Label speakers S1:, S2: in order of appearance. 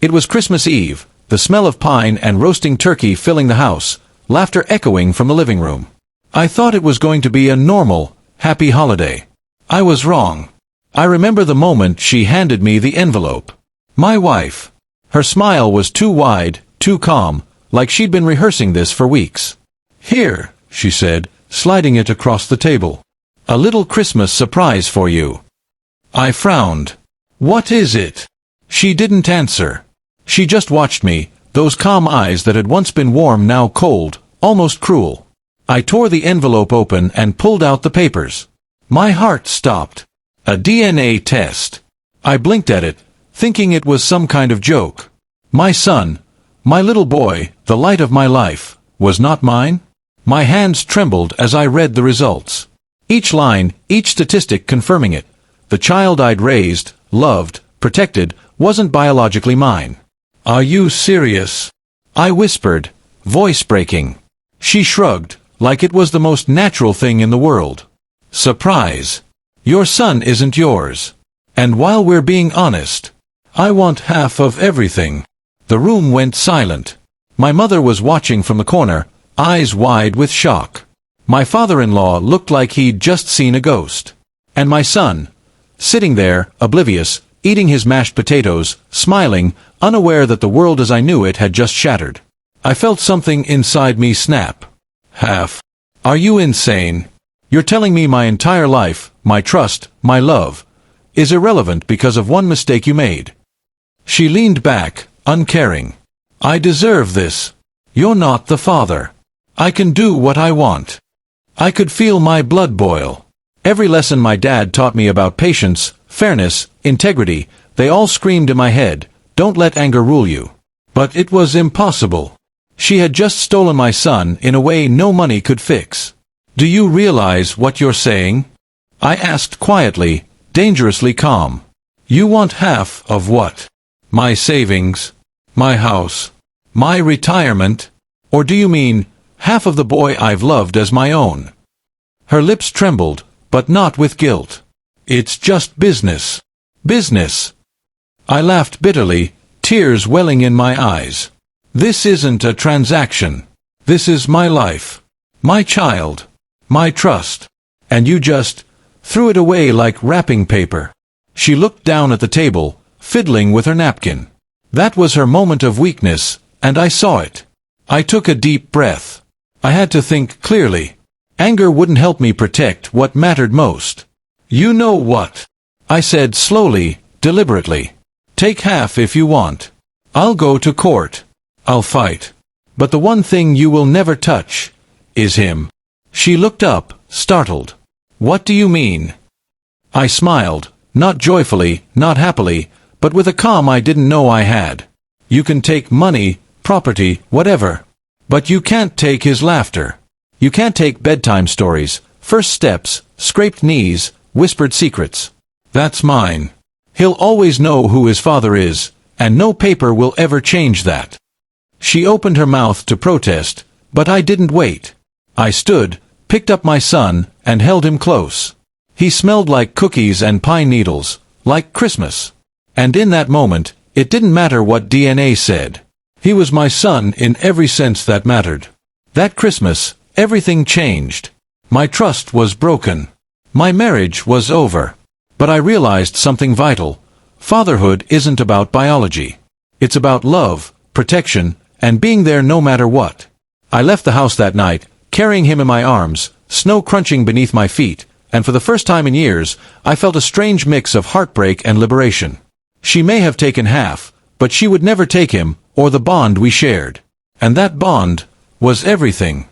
S1: It was Christmas Eve, the smell of pine and roasting turkey filling the house, laughter echoing from the living room. I thought it was going to be a normal, happy holiday. I was wrong. I remember the moment she handed me the envelope. My wife. Her smile was too wide, too calm, like she'd been rehearsing this for weeks. "Here," she said, sliding it across the table. "A little Christmas surprise for you." I frowned. "What is it?" She didn't answer. She just watched me, those calm eyes that had once been warm now cold, almost cruel. I tore the envelope open and pulled out the papers. My heart stopped. A DNA test. I blinked at it, thinking it was some kind of joke. My son, my little boy, the light of my life, was not mine? My hands trembled as I read the results. Each line, each statistic confirming it. The child I'd raised, loved, protected, wasn't biologically mine. "Are you serious?" I whispered, voice breaking. She shrugged, like it was the most natural thing in the world. "Surprise. Your son isn't yours. And while we're being honest, I want half of everything." The room went silent. My mother was watching from the corner, eyes wide with shock. My father-in-law looked like he'd just seen a ghost. And my son, sitting there, oblivious, eating his mashed potatoes, smiling, unaware that the world as I knew it had just shattered. I felt something inside me snap. "Half? Are you insane? You're telling me my entire life, my trust, my love, is irrelevant because of one mistake you made?" She leaned back, uncaring. "I deserve this. You're not the father. I can do what I want." I could feel my blood boil. Every lesson my dad taught me about patience, fairness, integrity, they all screamed in my head, "Don't let anger rule you." But it was impossible. She had just stolen my son in a way no money could fix. "Do you realize what you're saying?" I asked quietly, dangerously calm. "You want half of what? My savings? My house? My retirement? Or do you mean half of the boy I've loved as my own?" Her lips trembled, but not with guilt. "It's just business." "Business?" I laughed bitterly, tears welling in my eyes. "This isn't a transaction. This is my life. My child. My trust. And you just threw it away like wrapping paper." She looked down at the table, fiddling with her napkin. That was her moment of weakness, and I saw it. I took a deep breath. I had to think clearly. Anger wouldn't help me protect what mattered most. "You know what?" I said slowly, deliberately. "Take half if you want. I'll go to court. I'll fight. But the one thing you will never touch is him." She looked up, startled. "What do you mean?" I smiled, not joyfully, not happily, but with a calm I didn't know I had. "You can take money, property, whatever. But you can't take his laughter. You can't take bedtime stories, first steps, scraped knees, whispered secrets. That's mine. He'll always know who his father is, and no paper will ever change that." She opened her mouth to protest, but I didn't wait. I stood, picked up my son, and held him close. He smelled like cookies and pine needles, like Christmas. And in that moment, it didn't matter what DNA said. He was my son in every sense that mattered. That Christmas, everything changed. My trust was broken. My marriage was over. But I realized something vital. Fatherhood isn't about biology. It's about love, protection, and being there no matter what. I left the house that night, carrying him in my arms, snow crunching beneath my feet, and for the first time in years, I felt a strange mix of heartbreak and liberation. She may have taken half, but she would never take him, or the bond we shared. And that bond was everything.